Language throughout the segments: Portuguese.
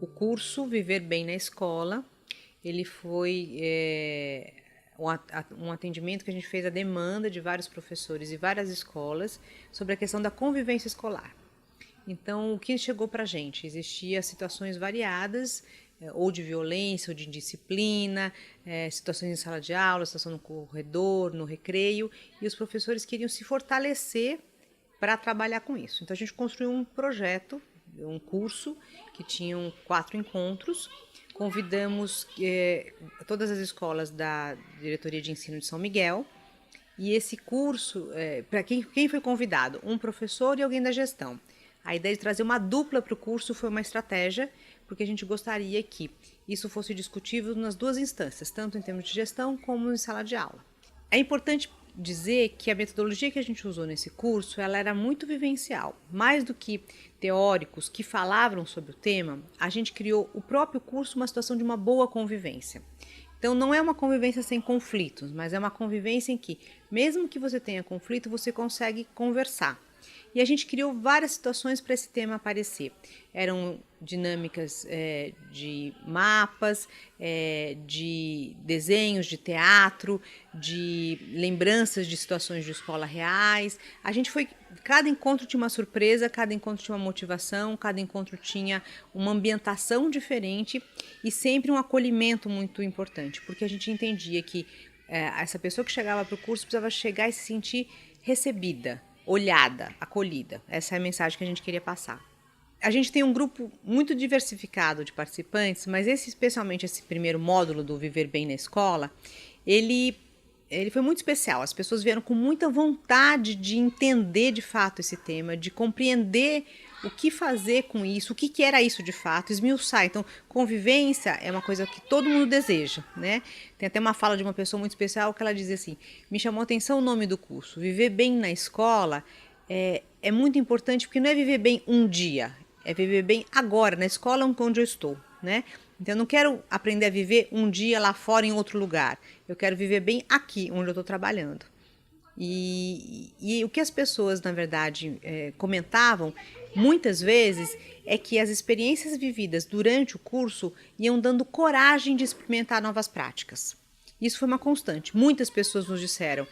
O curso Viver Bem na Escola, ele foi um atendimento que a gente fez à demanda de vários professores e várias escolas sobre a questão da convivência escolar. Então, o que chegou para a gente? Existiam situações variadas, ou de violência, ou de indisciplina, situações em sala de aula, situação no corredor, no recreio, e os professores queriam se fortalecer para trabalhar com isso. Então, a gente construiu um projeto, um curso, que tinham 4 encontros. Convidamos todas as escolas da Diretoria de Ensino de São Miguel. E esse curso, para quem foi convidado? Um professor e alguém da gestão. A ideia de trazer uma dupla para o curso foi uma estratégia, porque a gente gostaria que isso fosse discutível nas 2 instâncias, tanto em termos de gestão como em sala de aula. É importante dizer que a metodologia que a gente usou nesse curso, ela era muito vivencial. Mais do que teóricos que falavam sobre o tema, a gente criou o próprio curso uma situação de uma boa convivência. Então, não é uma convivência sem conflitos, mas é uma convivência em que, mesmo que você tenha conflito, você consegue conversar. E a gente criou várias situações para esse tema aparecer. Eram dinâmicas de mapas, de desenhos de teatro, de lembranças de situações de escola reais. Cada encontro tinha uma surpresa, cada encontro tinha uma motivação, cada encontro tinha uma ambientação diferente e sempre um acolhimento muito importante, porque a gente entendia que essa pessoa que chegava para o curso precisava chegar e se sentir recebida, olhada, acolhida. Essa é a mensagem que a gente queria passar. A gente tem um grupo muito diversificado de participantes, mas especialmente esse primeiro módulo do Viver Bem na Escola, ele foi muito especial. As pessoas vieram com muita vontade de entender de fato esse tema, de compreender o que fazer com isso, o que era isso de fato, esmiuçar. Então, convivência é uma coisa que todo mundo deseja, né? Tem até uma fala de uma pessoa muito especial que ela diz assim, me chamou a atenção o nome do curso, Viver Bem na Escola é muito importante porque não é viver bem um dia, é viver bem agora, na escola onde eu estou, né? Então, eu não quero aprender a viver um dia lá fora em outro lugar, eu quero viver bem aqui, onde eu estou trabalhando. E o que as pessoas, na verdade, comentavam, muitas vezes, é que as experiências vividas durante o curso iam dando coragem de experimentar novas práticas. Isso foi uma constante. Muitas pessoas nos disseram,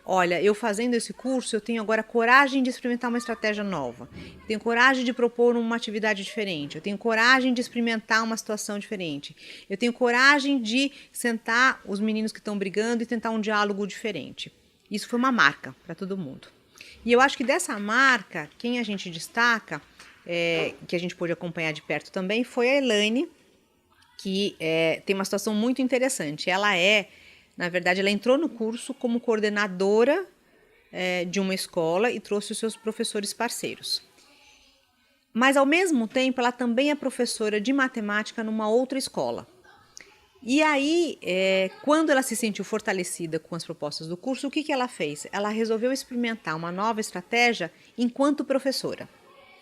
olha, eu fazendo esse curso, eu tenho agora coragem de experimentar uma estratégia nova. Eu tenho coragem de propor uma atividade diferente. Eu tenho coragem de experimentar uma situação diferente. Eu tenho coragem de sentar os meninos que estão brigando e tentar um diálogo diferente. Isso foi uma marca para todo mundo. E eu acho que dessa marca, quem a gente destaca, que a gente pôde acompanhar de perto também, foi a Elaine, que tem uma situação muito interessante. Na verdade, ela entrou no curso como coordenadora de uma escola e trouxe os seus professores parceiros. Mas, ao mesmo tempo, ela também é professora de matemática numa outra escola. E aí, quando ela se sentiu fortalecida com as propostas do curso, o que ela fez? Ela resolveu experimentar uma nova estratégia enquanto professora.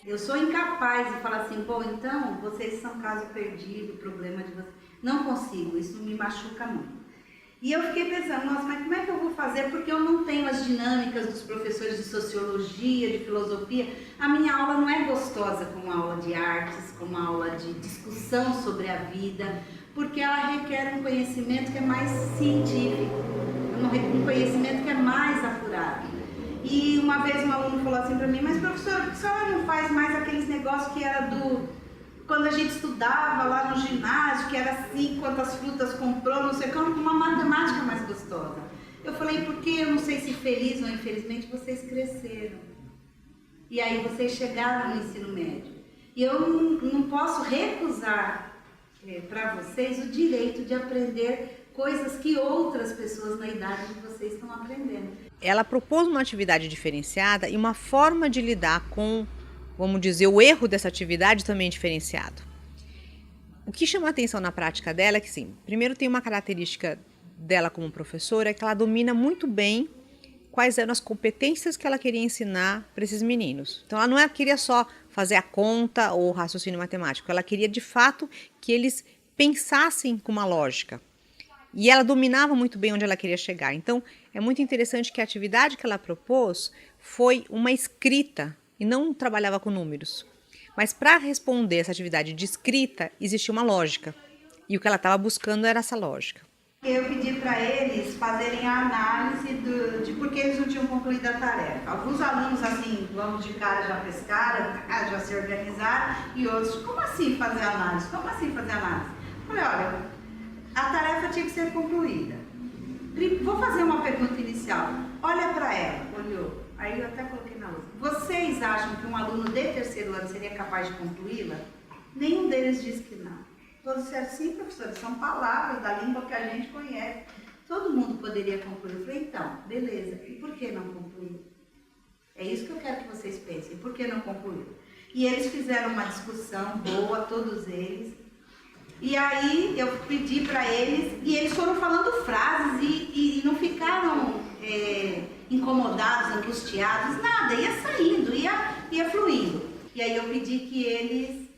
Eu sou incapaz de falar assim, bom, então vocês são caso perdido, problema de vocês. Não consigo, isso me machuca muito. E eu fiquei pensando, nossa, mas como é que eu vou fazer? Porque eu não tenho as dinâmicas dos professores de sociologia, de filosofia. A minha aula não é gostosa como a aula de artes, como a aula de discussão sobre a vida, porque ela requer um conhecimento que é mais científico, um conhecimento que é mais apurado. E uma vez um aluno falou assim para mim, mas professora, por que a senhora não faz mais aqueles negócios que era quando a gente estudava lá no ginásio, que era assim, quantas frutas comprou, não sei como, uma matemática mais gostosa. Eu falei, porque eu não sei se feliz ou infelizmente vocês cresceram. E aí vocês chegaram no ensino médio. E eu não posso recusar para vocês o direito de aprender coisas que outras pessoas na idade de vocês estão aprendendo. Ela propôs uma atividade diferenciada e uma forma de lidar com, vamos dizer, o erro dessa atividade também diferenciado. O que chama a atenção na prática dela é que, sim, primeiro tem uma característica dela como professora, é que ela domina muito bem quais eram as competências que ela queria ensinar para esses meninos. Então, ela não queria só fazer a conta ou o raciocínio matemático, ela queria, de fato, que eles pensassem com uma lógica. E ela dominava muito bem onde ela queria chegar. Então, é muito interessante que a atividade que ela propôs foi uma escrita e não trabalhava com números. Mas para responder essa atividade de escrita, existia uma lógica. E o que ela estava buscando era essa lógica. Eu pedi para eles fazerem a análise de por que eles não tinham concluído a tarefa. Alguns alunos, assim, vamos de cara, já pescaram, já se organizaram, e outros, como assim fazer análise? Como assim fazer análise? Falei, olha, a tarefa tinha que ser concluída. Vou fazer uma pergunta inicial. Olha para ela, olhou. Aí eu até coloquei na lousa. Vocês acham que um aluno de terceiro ano seria capaz de concluí-la? Nenhum deles disse que não. Todos disseram, sim, professora, são palavras da língua que a gente conhece. Todo mundo poderia concluir. Eu falei, então, beleza. E por que não concluiu? É isso que eu quero que vocês pensem. Por que não concluiu? E eles fizeram uma discussão boa, todos eles. E aí eu pedi para eles, e eles foram falando frases e não ficaram incomodados, angustiados, nada, ia saindo, ia fluindo. E aí eu pedi que eles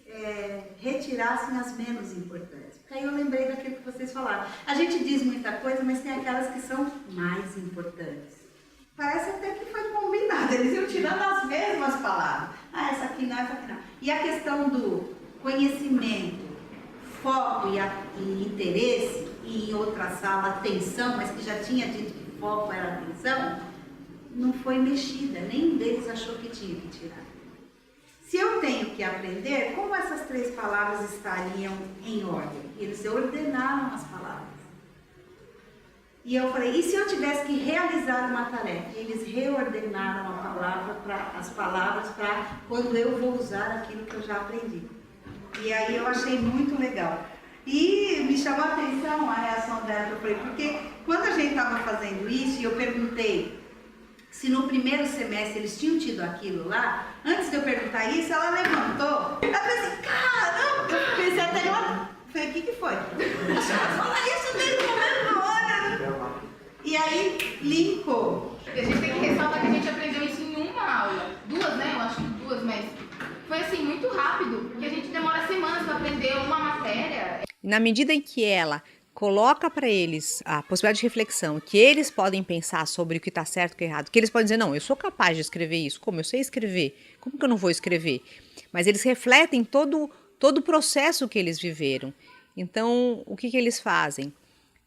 retirassem as menos importantes. Porque aí eu lembrei daquilo que vocês falaram. A gente diz muita coisa, mas tem aquelas que são mais importantes. Parece até que foi combinado, eles iam tirando as mesmas palavras. Ah, essa aqui não, essa aqui não. E a questão do conhecimento, foco e interesse, e em outra sala atenção, mas que já tinha dito que foco era atenção, não foi mexida, nenhum deles achou que tinha que tirar. Se eu tenho que aprender, como essas 3 palavras estariam em ordem? Eles ordenaram as palavras. E eu falei, e se eu tivesse que realizar uma tarefa? Eles reordenaram as palavras para quando eu vou usar aquilo que eu já aprendi. E aí eu achei muito legal. E me chamou a atenção a reação dela, que eu falei, porque quando a gente estava fazendo isso, e eu perguntei se no primeiro semestre eles tinham tido aquilo lá, antes de eu perguntar isso, ela levantou, ela falou assim, caramba, eu pensei até eu falei, o que foi? A senhora fala isso desde o momento da hora. E aí, linkou. A gente tem que ressaltar que a gente aprendeu isso em uma aula, 2, né? Eu acho que 2, mas foi assim, muito rápido, porque a gente demora semanas para aprender uma matéria. Na medida em que ela coloca para eles a possibilidade de reflexão, que eles podem pensar sobre o que está certo e o que é errado, que eles podem dizer, não, eu sou capaz de escrever isso, como eu sei escrever, como que eu não vou escrever? Mas eles refletem todo o processo que eles viveram. Então, o que eles fazem?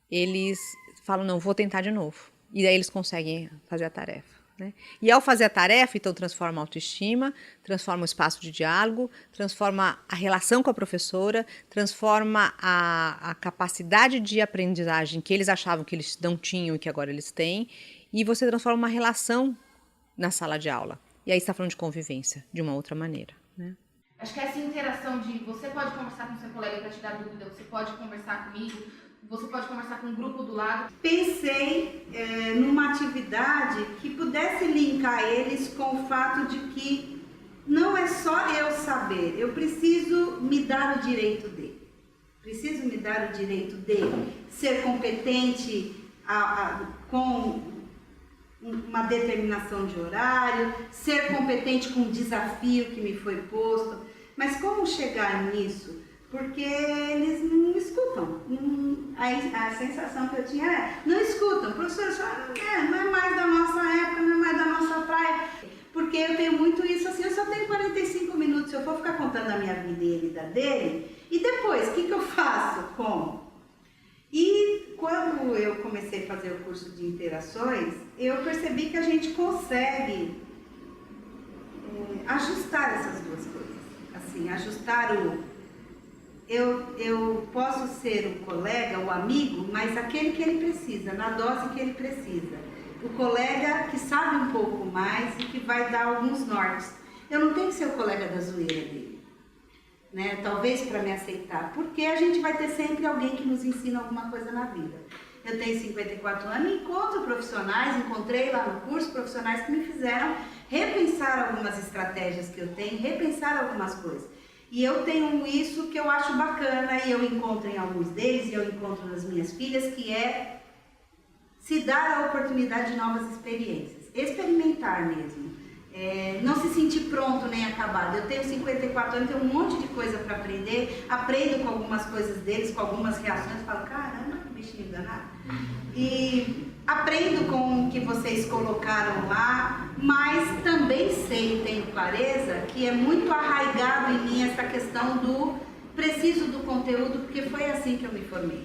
Eles falam, não, vou tentar de novo. E daí eles conseguem fazer a tarefa. Né? E ao fazer a tarefa, então transforma a autoestima, transforma o espaço de diálogo, transforma a relação com a professora, transforma a capacidade de aprendizagem que eles achavam que eles não tinham e que agora eles têm, e você transforma uma relação na sala de aula. E aí você está falando de convivência, de uma outra maneira. Né? Acho que essa interação de você pode conversar com seu colega para tirar dúvida, você pode conversar comigo, você pode conversar com um grupo do lado. Pensei numa atividade que pudesse linkar eles com o fato de que não é só eu saber, eu preciso me dar o direito de. Preciso me dar o direito de ser competente com uma determinação de horário, ser competente com um desafio que me foi posto. Mas como chegar nisso? Porque eles não escutam. A sensação que eu tinha era, não escutam. Professora, não é mais da nossa época, não é mais da nossa praia. Porque eu tenho muito isso assim, eu só tenho 45 minutos, se eu for ficar contando a minha vida e ele da dele, e depois, o que eu faço? Como? E quando eu comecei a fazer o curso de interações, eu percebi que a gente consegue ajustar essas duas coisas. Assim, ajustar eu posso ser o colega, o amigo, mas aquele que ele precisa, na dose que ele precisa. O colega que sabe um pouco mais e que vai dar alguns nortes. Eu não tenho que ser o colega da zoeira dele, né? Talvez para me aceitar, porque a gente vai ter sempre alguém que nos ensina alguma coisa na vida. Eu tenho 54 anos e encontro profissionais, encontrei lá no curso profissionais que me fizeram repensar algumas estratégias que eu tenho, repensar algumas coisas. E eu tenho isso que eu acho bacana e eu encontro em alguns deles e eu encontro nas minhas filhas, que é se dar a oportunidade de novas experiências, experimentar mesmo, não se sentir pronto nem acabado. Eu tenho 54 anos, tenho um monte de coisa para aprender, aprendo com algumas coisas deles, com algumas reações, falo, caramba, que bichinho danado. E aprendo com o que vocês colocaram lá, mas também sei, tenho clareza, que é muito arraigado em mim questão do preciso do conteúdo, porque foi assim que eu me formei.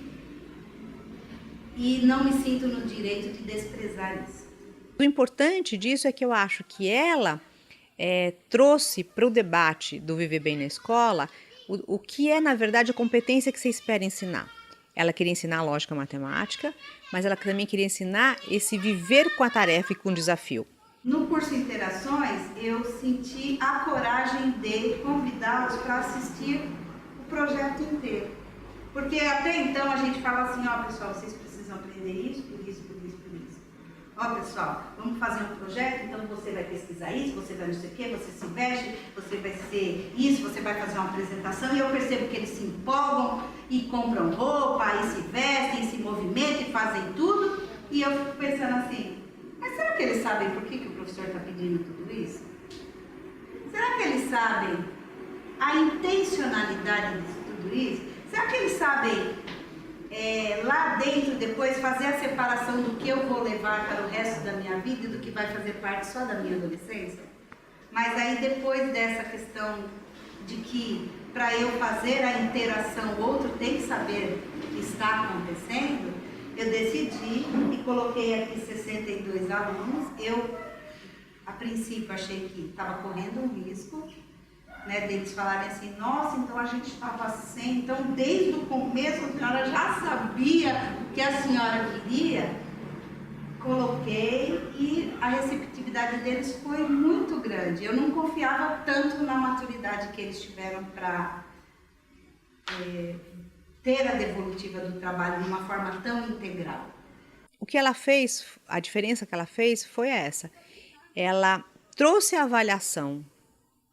E não me sinto no direito de desprezar isso. O importante disso é que eu acho que ela trouxe para o debate do Viver Bem na Escola o que é, na verdade, a competência que você espera ensinar. Ela queria ensinar lógica matemática, mas ela também queria ensinar esse viver com a tarefa e com o desafio. No curso Interações, eu senti a coragem de convidá-los para assistir o projeto inteiro. Porque até então a gente fala assim, ó pessoal, vocês precisam aprender isso, por isso, por isso, por isso. Ó pessoal, vamos fazer um projeto, então você vai pesquisar isso, você vai não sei o quê, você se veste, você vai ser isso, você vai fazer uma apresentação, e eu percebo que eles se empolgam e compram roupa, e se vestem, e se movimentam e fazem tudo, e eu fico pensando assim, mas será que eles sabem por que o professor está pedindo tudo isso? Será que eles sabem a intencionalidade de tudo isso? Será que eles sabem lá dentro depois fazer a separação do que eu vou levar para o resto da minha vida e do que vai fazer parte só da minha adolescência? Mas aí depois dessa questão de que para eu fazer a interação o outro tem que saber o que está acontecendo, eu decidi e coloquei aqui 62 alunos. Eu, a princípio, achei que estava correndo um risco, né, deles falarem assim, nossa, então a gente estava sem, então desde o começo a senhora já sabia o que a senhora queria. Coloquei e a receptividade deles foi muito grande. Eu não confiava tanto na maturidade que eles tiveram para ter a devolutiva do trabalho de uma forma tão integral. O que ela fez, a diferença que ela fez foi essa. Ela trouxe a avaliação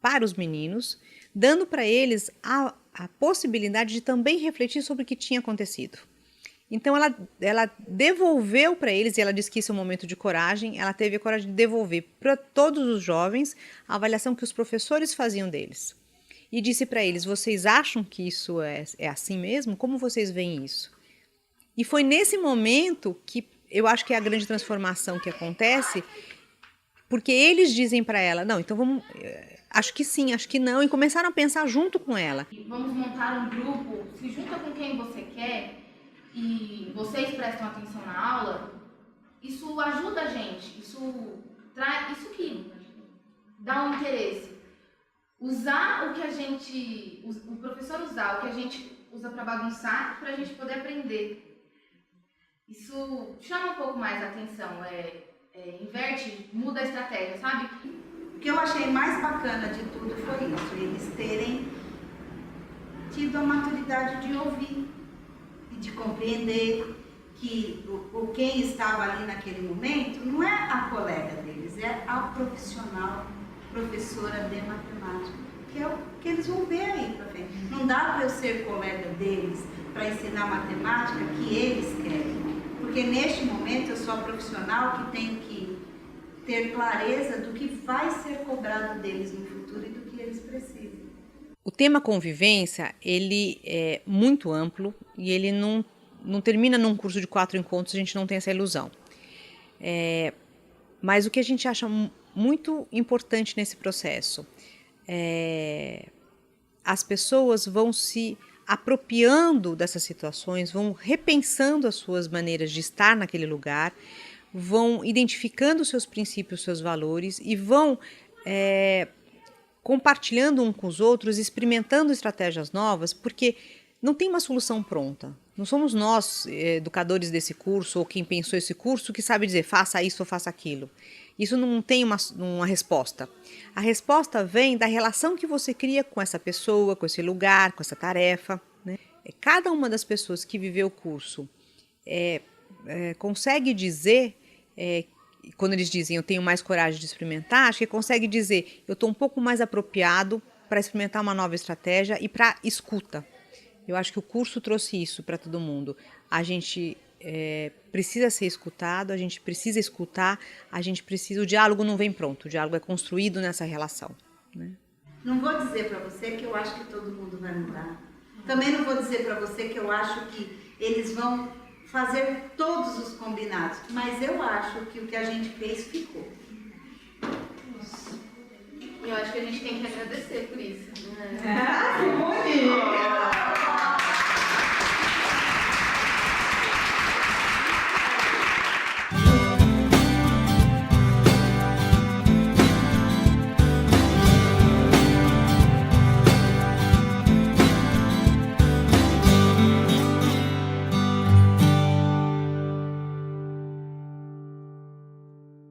para os meninos, dando para eles a possibilidade de também refletir sobre o que tinha acontecido. Então ela devolveu para eles, e ela disse que isso é um momento de coragem, ela teve a coragem de devolver para todos os jovens a avaliação que os professores faziam deles. E disse para eles, vocês acham que isso é assim mesmo? Como vocês veem isso? E foi nesse momento que eu acho que é a grande transformação que acontece, porque eles dizem para ela, não, então vamos, acho que sim, acho que não, e começaram a pensar junto com ela. Vamos montar um grupo, se junta com quem você quer e vocês prestam atenção na aula, isso ajuda a gente, isso que dá um interesse. Usar o que a gente, o professor usar o que a gente usa para bagunçar, para a gente poder aprender. Isso chama um pouco mais a atenção, inverte, muda a estratégia, sabe? O que eu achei mais bacana de tudo foi isso, eles terem tido a maturidade de ouvir e de compreender que quem estava ali naquele momento não é a colega deles, é a profissional, professora de matemática, que é o que eles vão ver aí para frente. Não dá para eu ser colega deles para ensinar matemática que eles querem, porque neste momento eu sou a profissional que tenho que ter clareza do que vai ser cobrado deles no futuro e do que eles precisam. O tema convivência, ele é muito amplo e ele não termina num curso de 4 encontros, a gente não tem essa ilusão. Mas o que a gente acha muito importante nesse processo as pessoas vão se apropriando dessas situações, vão repensando as suas maneiras de estar naquele lugar, vão identificando os seus princípios, os seus valores e vão compartilhando um com os outros, experimentando estratégias novas, porque não tem uma solução pronta. Não somos nós, educadores desse curso, ou quem pensou esse curso, que sabe dizer faça isso ou faça aquilo. Isso não tem uma resposta. A resposta vem da relação que você cria com essa pessoa, com esse lugar, com essa tarefa, né? Cada uma das pessoas que viveu o curso consegue dizer, quando eles dizem eu tenho mais coragem de experimentar, acho que consegue dizer eu estou um pouco mais apropriado para experimentar uma nova estratégia e para escuta. Eu acho que o curso trouxe isso para todo mundo. A gente precisa ser escutado, a gente precisa escutar, o diálogo não vem pronto, o diálogo é construído nessa relação, né? Não vou dizer para você que eu acho que todo mundo vai mudar. Também não vou dizer para você que eu acho que eles vão fazer todos os combinados, mas eu acho que o que a gente fez ficou. E eu acho que a gente tem que agradecer por isso. Ah, que bonito!